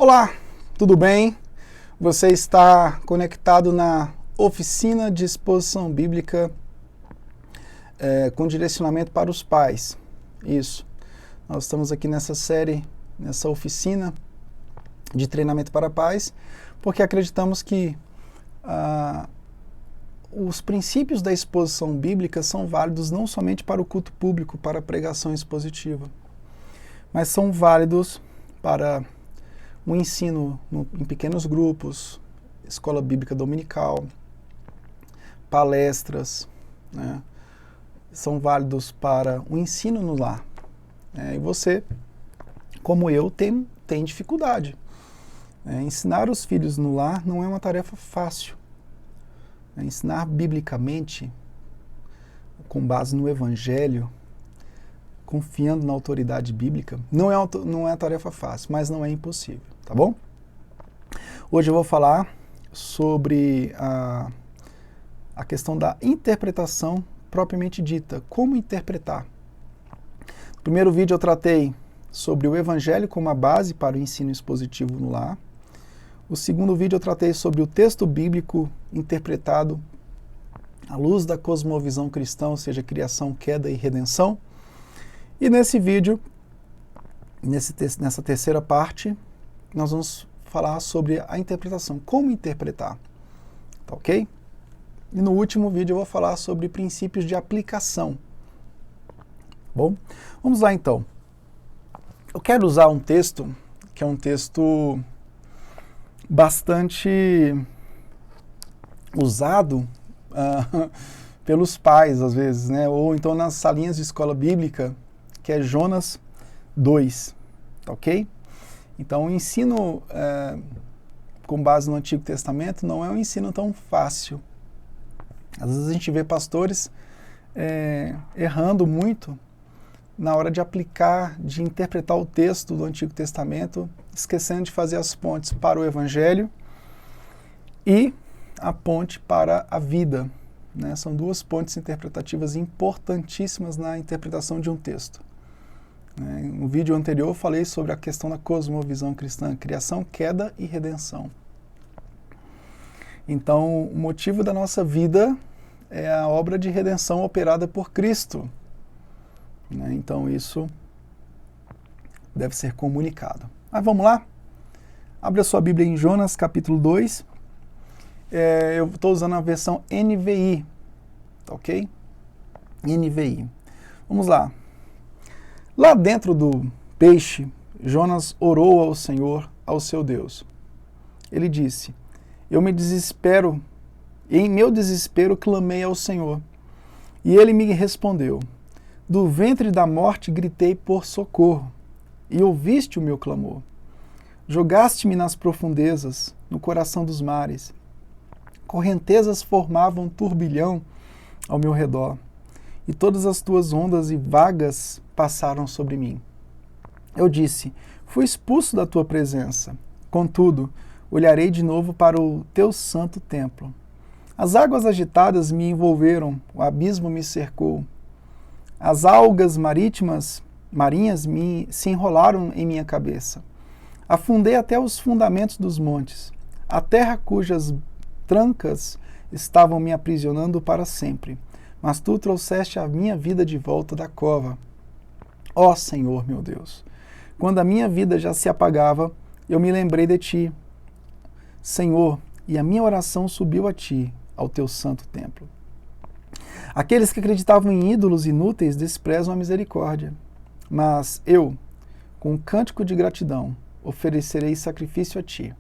Olá, tudo bem? Você está conectado na oficina de exposição bíblica com direcionamento para os pais. Isso. Nós estamos aqui nessa série, nessa oficina de treinamento para pais, porque acreditamos que os princípios da exposição bíblica são válidos não somente para o culto público, para a pregação expositiva, mas são válidos para o ensino em pequenos grupos, escola bíblica dominical, palestras, né? São válidos para o ensino no lar. E você, como eu, tem dificuldade. Ensinar os filhos no lar não é uma tarefa fácil. Ensinar biblicamente, com base no Evangelho, confiando na autoridade bíblica, não é tarefa fácil, mas não é impossível, tá bom? Hoje eu vou falar sobre a questão da interpretação propriamente dita, como interpretar. No primeiro vídeo eu tratei sobre o Evangelho como a base para o ensino expositivo no lar. O segundo vídeo eu tratei sobre o texto bíblico interpretado à luz da cosmovisão cristã, ou seja, criação, queda e redenção. E nesse vídeo, nessa terceira parte, nós vamos falar sobre a interpretação, como interpretar, tá ok? E no último vídeo eu vou falar sobre princípios de aplicação. Bom, vamos lá então. Eu quero usar um texto, que é um texto bastante usado pelos pais, às vezes, né? Ou então nas salinhas de escola bíblica, que é Jonas 2, tá ok? Então o ensino com base no Antigo Testamento não é um ensino tão fácil. Às vezes a gente vê pastores errando muito na hora de aplicar, de interpretar o texto do Antigo Testamento, esquecendo de fazer as pontes para o Evangelho e a ponte para a vida, né? São duas pontes interpretativas importantíssimas na interpretação de um texto. No vídeo anterior eu falei sobre a questão da cosmovisão cristã, criação, queda e redenção. Então, o motivo da nossa vida é a obra de redenção operada por Cristo. Então, isso deve ser comunicado. Mas vamos lá? Abre a sua Bíblia em Jonas, capítulo 2. Eu estou usando a versão NVI, tá ok? NVI. Vamos lá. Lá dentro do peixe, Jonas orou ao Senhor, ao seu Deus. Ele disse: eu me desespero, e em meu desespero clamei ao Senhor. E ele me respondeu: do ventre da morte gritei por socorro, e ouviste o meu clamor. Jogaste-me nas profundezas, no coração dos mares. Correntezas formavam turbilhão ao meu redor, e todas as tuas ondas e vagas passaram sobre mim. Eu disse: fui expulso da tua presença. Contudo, olharei de novo para o teu santo templo. As águas agitadas me envolveram, o abismo me cercou. As algas marinhas se enrolaram em minha cabeça. Afundei até os fundamentos dos montes. A terra cujas trancas estavam me aprisionando para sempre. Mas tu trouxeste a minha vida de volta da cova. Ó Senhor, meu Deus, quando a minha vida já se apagava, eu me lembrei de ti, Senhor, e a minha oração subiu a ti, ao teu santo templo. Aqueles que acreditavam em ídolos inúteis desprezam a misericórdia. Mas eu, com um cântico de gratidão, oferecerei sacrifício a ti.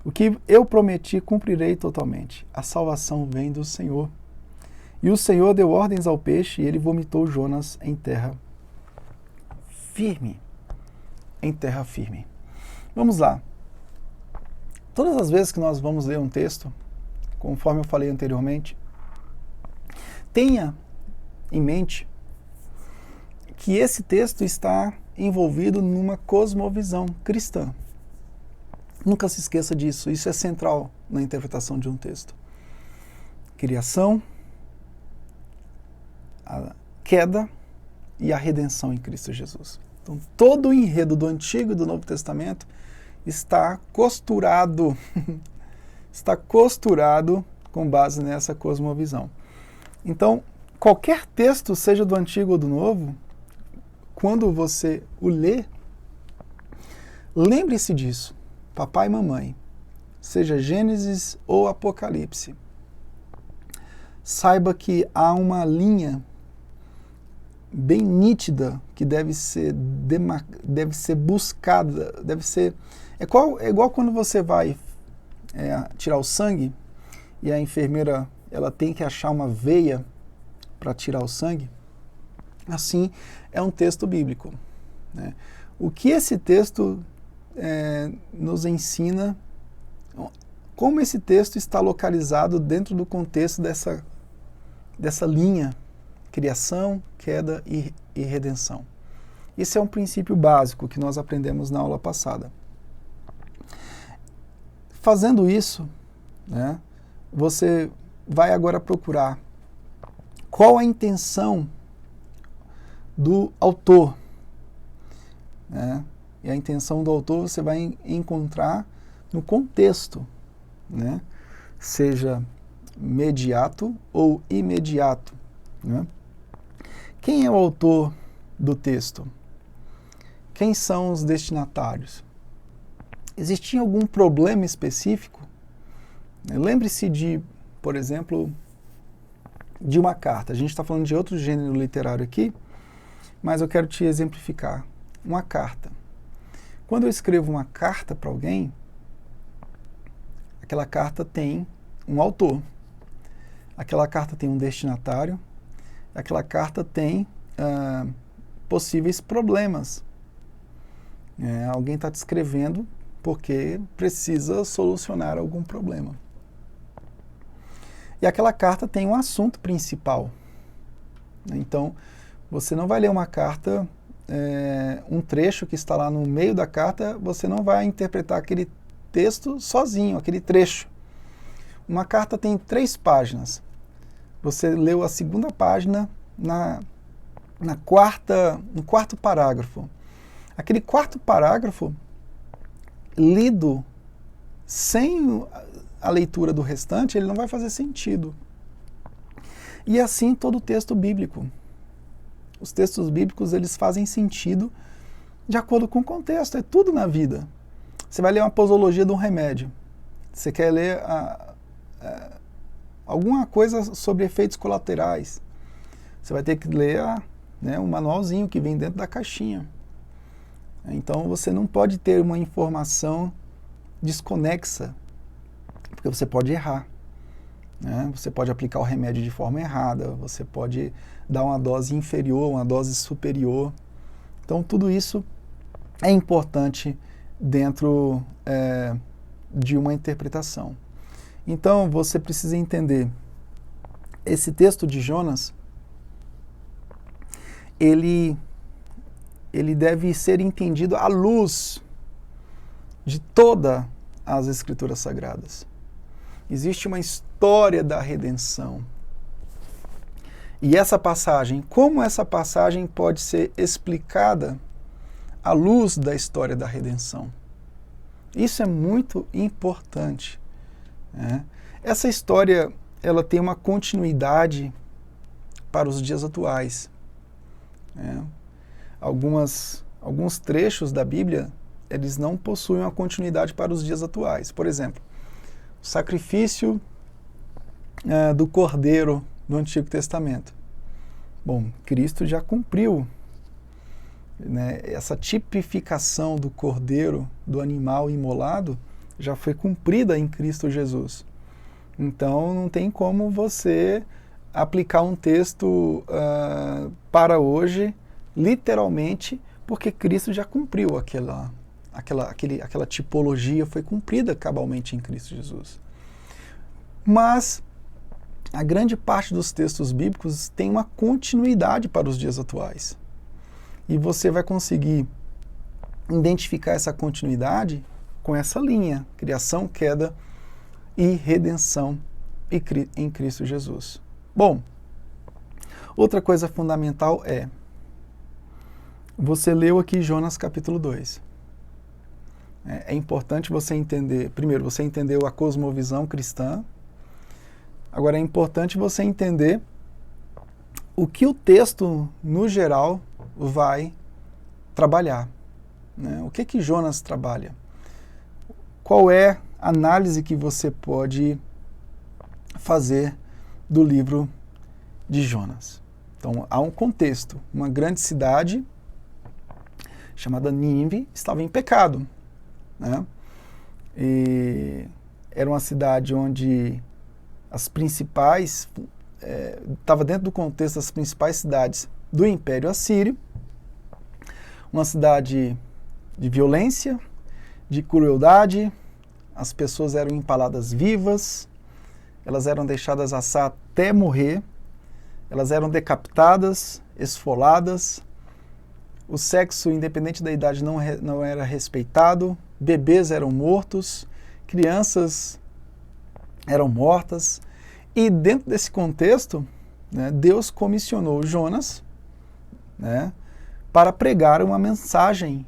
O que eu prometi cumprirei totalmente. A salvação vem do Senhor. E o Senhor deu ordens ao peixe, e ele vomitou Jonas em terra firme. Em terra firme. Vamos lá. Todas as vezes que nós vamos ler um texto, conforme eu falei anteriormente, tenha em mente que esse texto está envolvido numa cosmovisão cristã. Nunca se esqueça disso, isso é central na interpretação de um texto. Criação, a queda e a redenção em Cristo Jesus. Então, todo o enredo do Antigo e do Novo Testamento está costurado, está costurado com base nessa cosmovisão. Então, qualquer texto, seja do Antigo ou do Novo, quando você o lê, lembre-se disso, papai e mamãe, seja Gênesis ou Apocalipse. Saiba que há uma linha bem nítida que deve ser buscada, é igual quando você vai tirar o sangue e a enfermeira ela tem que achar uma veia para tirar o sangue. Assim é um texto bíblico, né? O que esse texto nos ensina, como esse texto está localizado dentro do contexto dessa linha, criação, queda e redenção. Esse é um princípio básico que nós aprendemos na aula passada. Fazendo isso, né, você vai agora procurar qual a intenção do autor, né? E a intenção do autor você vai encontrar no contexto, né? Seja mediato ou imediato, né? Quem é o autor do texto? Quem são os destinatários? Existia algum problema específico? Lembre-se de, por exemplo, de uma carta. A gente está falando de outro gênero literário aqui, mas eu quero te exemplificar. Uma carta. Quando eu escrevo uma carta para alguém, aquela carta tem um autor. Aquela carta tem um destinatário. Aquela carta tem possíveis problemas. Alguém está te escrevendo porque precisa solucionar algum problema. E aquela carta tem um assunto principal. Então, você não vai ler uma carta, um trecho que está lá no meio da carta, você não vai interpretar aquele texto sozinho, aquele trecho. Uma carta tem 3 páginas. Você leu a segunda página no quarto parágrafo. Aquele quarto parágrafo, lido sem a leitura do restante, ele não vai fazer sentido. E assim todo o texto bíblico. Os textos bíblicos, eles fazem sentido de acordo com o contexto. É tudo na vida. Você vai ler uma posologia de um remédio. Você quer ler alguma coisa sobre efeitos colaterais. Você vai ter que ler um manualzinho que vem dentro da caixinha. Então você não pode ter uma informação desconexa, porque você pode errar. Né? Você pode aplicar o remédio de forma errada, você pode dar uma dose inferior, uma dose superior. Então tudo isso é importante dentro de uma interpretação. Então você precisa entender, esse texto de Jonas, ele deve ser entendido à luz de todas as Escrituras Sagradas. Existe uma história da redenção. E essa passagem, como essa passagem pode ser explicada à luz da história da redenção? Isso é muito importante. Né? Essa história, ela tem uma continuidade para os dias atuais. Né? Alguns trechos da Bíblia, eles não possuem uma continuidade para os dias atuais. Por exemplo, o sacrifício do Cordeiro no Antigo Testamento. Bom, Cristo já cumpriu, né, essa tipificação do Cordeiro, do animal imolado, já foi cumprida em Cristo Jesus. Então não tem como você aplicar um texto para hoje, literalmente, porque Cristo já cumpriu aquela tipologia, foi cumprida cabalmente em Cristo Jesus. Mas a grande parte dos textos bíblicos tem uma continuidade para os dias atuais. E você vai conseguir identificar essa continuidade com essa linha: criação, queda e redenção em Cristo Jesus. Bom, outra coisa fundamental você leu aqui Jonas capítulo 2. É importante você entender, primeiro, você entendeu a cosmovisão cristã. Agora é importante você entender o que o texto, no geral, vai trabalhar. Né? O que Jonas trabalha? Qual é a análise que você pode fazer do livro de Jonas? Então, há um contexto. Uma grande cidade chamada Nínive estava em pecado. Né? E era uma cidade onde as principais, estava dentro do contexto das principais cidades do Império Assírio, uma cidade de violência, de crueldade, as pessoas eram empaladas vivas, elas eram deixadas assar até morrer, elas eram decapitadas, esfoladas, o sexo, independente da idade, não era respeitado, bebês eram mortos, crianças eram mortas, e dentro desse contexto, né, Deus comissionou Jonas, né, para pregar uma mensagem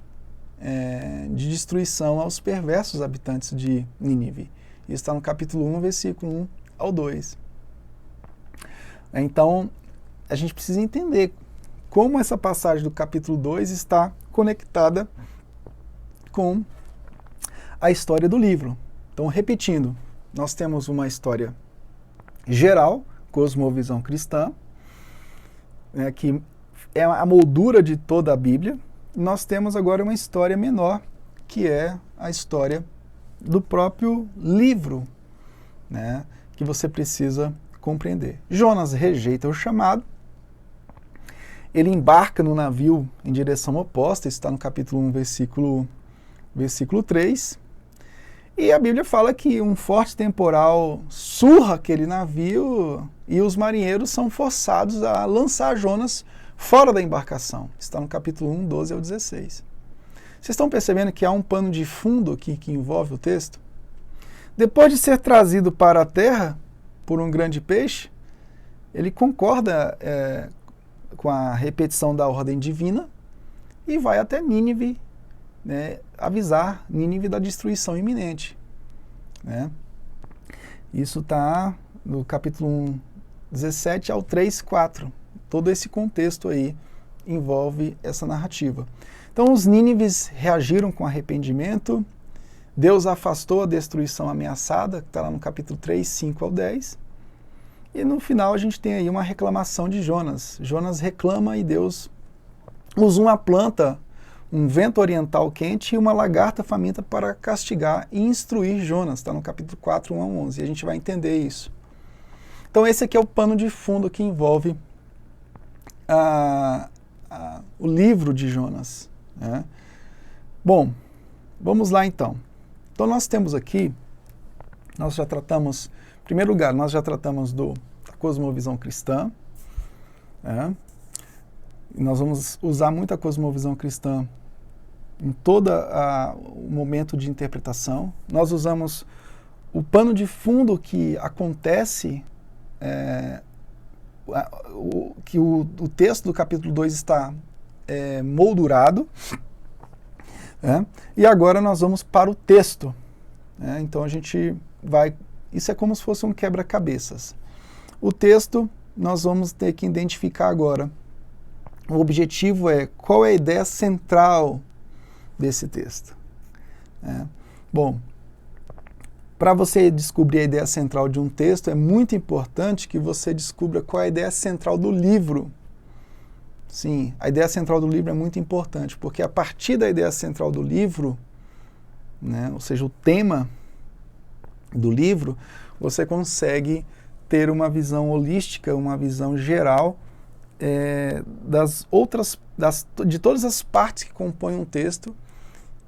de destruição aos perversos habitantes de Nínive. Isso está no capítulo 1, versículo 1 ao 2. Então, a gente precisa entender como essa passagem do capítulo 2 está conectada com a história do livro. Então, repetindo, nós temos uma história geral, cosmovisão cristã, que é a moldura de toda a Bíblia. Nós temos agora uma história menor, que é a história do próprio livro, né, que você precisa compreender. Jonas rejeita o chamado, ele embarca no navio em direção oposta, isso está no capítulo 1, versículo 3, e a Bíblia fala que um forte temporal surra aquele navio e os marinheiros são forçados a lançar Jonas fora da embarcação. Está no capítulo 1, 12 ao 16. Vocês estão percebendo que há um pano de fundo aqui que envolve o texto? Depois de ser trazido para a terra por um grande peixe, ele concorda com a repetição da ordem divina e vai até Nínive, né, avisar Nínive da destruição iminente. Né? Isso está no capítulo 1, 17 ao 3, 4. Todo esse contexto aí envolve essa narrativa. Então os nínives reagiram com arrependimento, Deus afastou a destruição ameaçada, que está lá no capítulo 3, 5 ao 10, e no final a gente tem aí uma reclamação de Jonas. Jonas reclama e Deus usa uma planta, um vento oriental quente e uma lagarta faminta para castigar e instruir Jonas, está no capítulo 4, 1 a 11, e a gente vai entender isso. Então esse aqui é o pano de fundo que envolve o livro de Jonas. Né? Bom, vamos lá então. Então nós temos aqui, nós já tratamos, em primeiro lugar, nós já tratamos da cosmovisão cristã. Né? Nós vamos usar muito a cosmovisão cristã em todo o momento de interpretação. Nós usamos o pano de fundo que acontece, que o texto do capítulo 2 está moldurado, né? E agora nós vamos para o texto. Né? Então a gente vai... Isso é como se fosse um quebra-cabeças. O texto nós vamos ter que identificar agora. O objetivo é qual é a ideia central desse texto. Né? Bom, para você descobrir a ideia central de um texto, é muito importante que você descubra qual é a ideia central do livro. Sim, a ideia central do livro é muito importante, porque a partir da ideia central do livro, né, ou seja, o tema do livro, você consegue ter uma visão holística, uma visão geral de todas as partes que compõem um texto,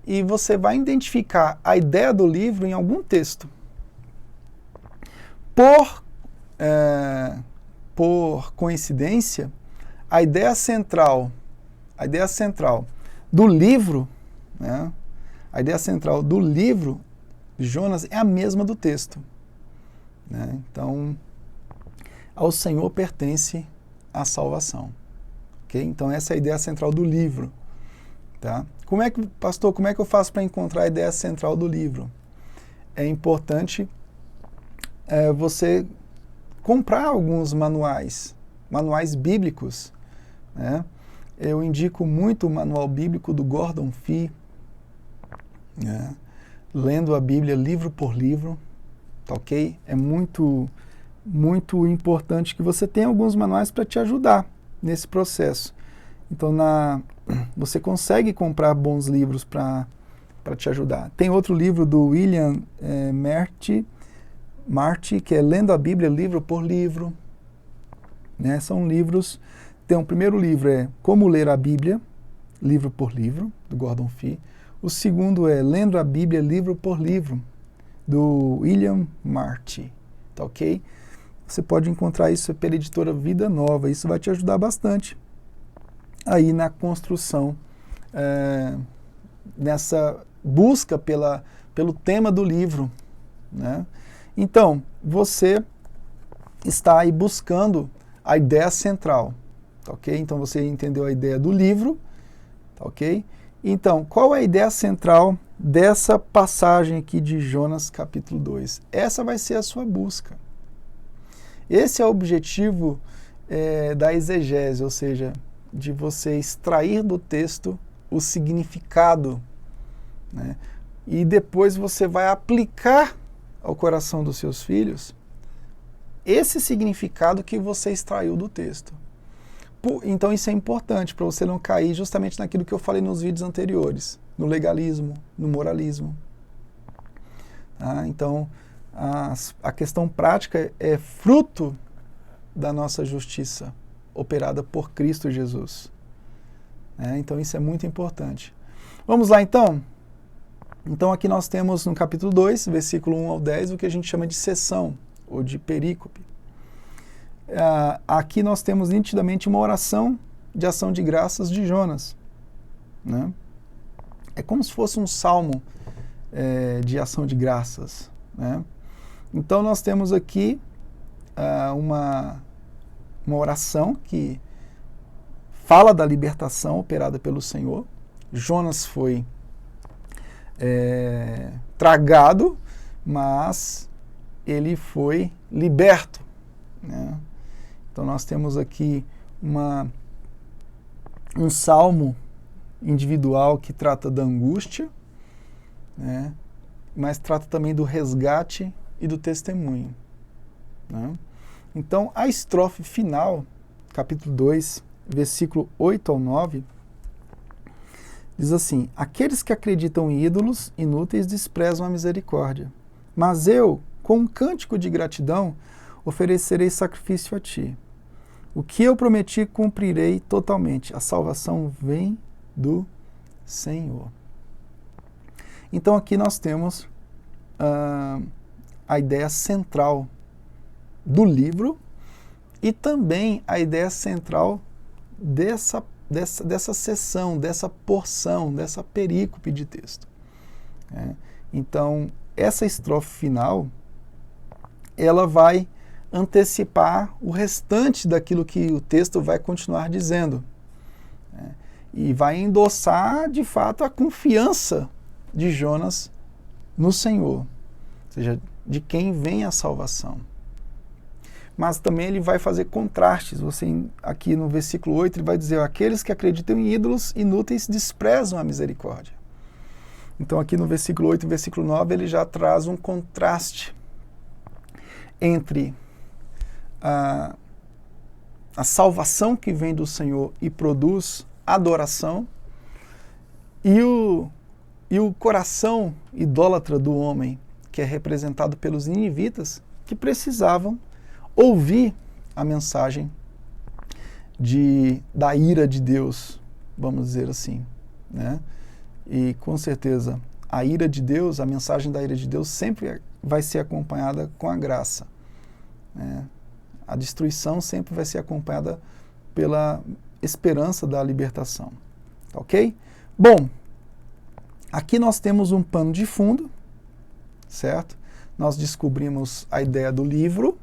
e você vai identificar a ideia do livro em algum texto. Por coincidência, a ideia central do livro, né, a ideia central do livro de Jonas é a mesma do texto. Né? Então, ao Senhor pertence a salvação. Okay? Então, essa é a ideia central do livro. Tá? Pastor, como é que eu faço para encontrar a ideia central do livro? É importante você comprar alguns manuais bíblicos, né? Eu indico muito o manual bíblico do Gordon Fee, né? Lendo a Bíblia livro por livro, tá ok? É muito importante que você tenha alguns manuais para te ajudar nesse processo. Então, você consegue comprar bons livros para te ajudar. Tem outro livro do William Marty, que é Lendo a Bíblia livro por livro. Né? São livros. Tem o primeiro livro é Como Ler a Bíblia, livro por livro, do Gordon Fee. O segundo é Lendo a Bíblia livro por livro, do William Marty. Tá ok? Você pode encontrar isso pela editora Vida Nova. Isso vai te ajudar bastante aí na construção, nessa busca pelo tema do livro, né? Então, você está aí buscando a ideia central, tá ok? Então, você entendeu a ideia do livro, tá ok? Então, qual é a ideia central dessa passagem aqui de Jonas capítulo 2? Essa vai ser a sua busca. Esse é o objetivo da exegese, ou seja, de você extrair do texto o significado, né? E depois você vai aplicar ao coração dos seus filhos esse significado que você extraiu do texto. Então isso é importante para você não cair justamente naquilo que eu falei nos vídeos anteriores, no legalismo, no moralismo. Tá? Então a questão prática é fruto da nossa justiça, operada por Cristo Jesus. Então isso é muito importante. Vamos lá então? Então aqui nós temos no capítulo 2, versículo 1 ao 10, o que a gente chama de sessão, ou de perícope. Aqui nós temos nitidamente uma oração de ação de graças de Jonas. Né? É como se fosse um salmo de ação de graças. Né? Então nós temos aqui uma oração que fala da libertação operada pelo Senhor. Jonas foi tragado, mas ele foi liberto. Né? Então nós temos aqui um salmo individual que trata da angústia, né? Mas trata também do resgate e do testemunho. Né? Então a estrofe final, capítulo 2, versículo 8 ao 9, diz assim: aqueles que acreditam em ídolos inúteis desprezam a misericórdia, mas eu, com um cântico de gratidão, oferecerei sacrifício a ti. O que eu prometi cumprirei totalmente. A salvação vem do Senhor. Então aqui nós temos a ideia central do livro e também a ideia central dessa seção, dessa porção, dessa perícope de texto. Então, essa estrofe final, ela vai antecipar o restante daquilo que o texto vai continuar dizendo. E vai endossar, de fato, a confiança de Jonas no Senhor, ou seja, de quem vem a salvação. Mas também ele vai fazer contrastes. Aqui no versículo 8, ele vai dizer: aqueles que acreditam em ídolos inúteis desprezam a misericórdia. Então aqui no versículo 8 e versículo 9, ele já traz um contraste entre a salvação que vem do Senhor e produz adoração e o coração idólatra do homem, que é representado pelos ninivitas, que precisavam ouvir a mensagem da ira de Deus, vamos dizer assim, né? E com certeza a ira de Deus, a mensagem da ira de Deus sempre vai ser acompanhada com a graça, né? A destruição sempre vai ser acompanhada pela esperança da libertação, ok? Bom, aqui nós temos um pano de fundo, certo? Nós descobrimos a ideia do livro.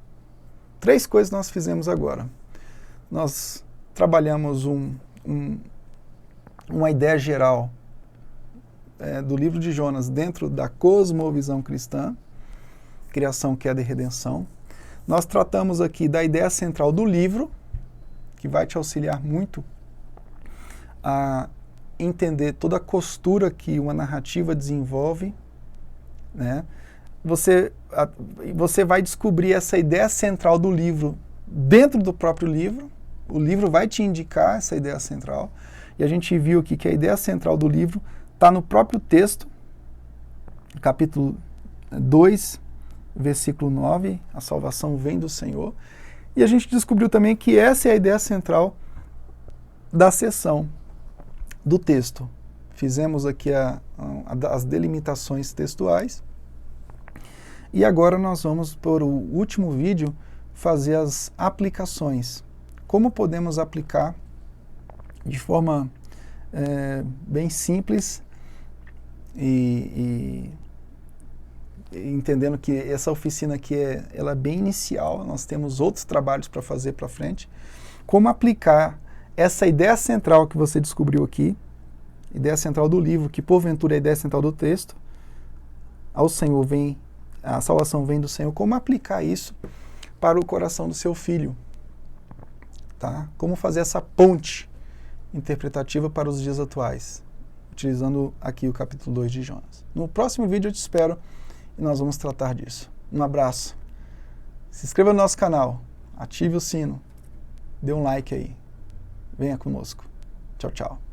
3 coisas nós fizemos agora. Nós trabalhamos uma ideia geral do livro de Jonas dentro da cosmovisão cristã, criação, queda e redenção. Nós tratamos aqui da ideia central do livro, que vai te auxiliar muito a entender toda a costura que uma narrativa desenvolve, né? Você vai descobrir essa ideia central do livro dentro do próprio livro. O livro vai te indicar essa ideia central. E a gente viu aqui que a ideia central do livro está no próprio texto, capítulo 2, versículo 9, a salvação vem do Senhor. E a gente descobriu também que essa é a ideia central da seção do texto. Fizemos aqui as delimitações textuais. E agora nós vamos, por o último vídeo, fazer as aplicações. Como podemos aplicar de forma bem simples e entendendo que essa oficina aqui ela é bem inicial, nós temos outros trabalhos para fazer para frente. Como aplicar essa ideia central que você descobriu aqui, ideia central do livro, que porventura é a ideia central do texto, ao Senhor vem, a salvação vem do Senhor, como aplicar isso para o coração do seu filho, tá? Como fazer essa ponte interpretativa para os dias atuais, utilizando aqui o capítulo 2 de Jonas. No próximo vídeo eu te espero e nós vamos tratar disso. Um abraço. Se inscreva no nosso canal, ative o sino, dê um like aí. Venha conosco. Tchau, tchau.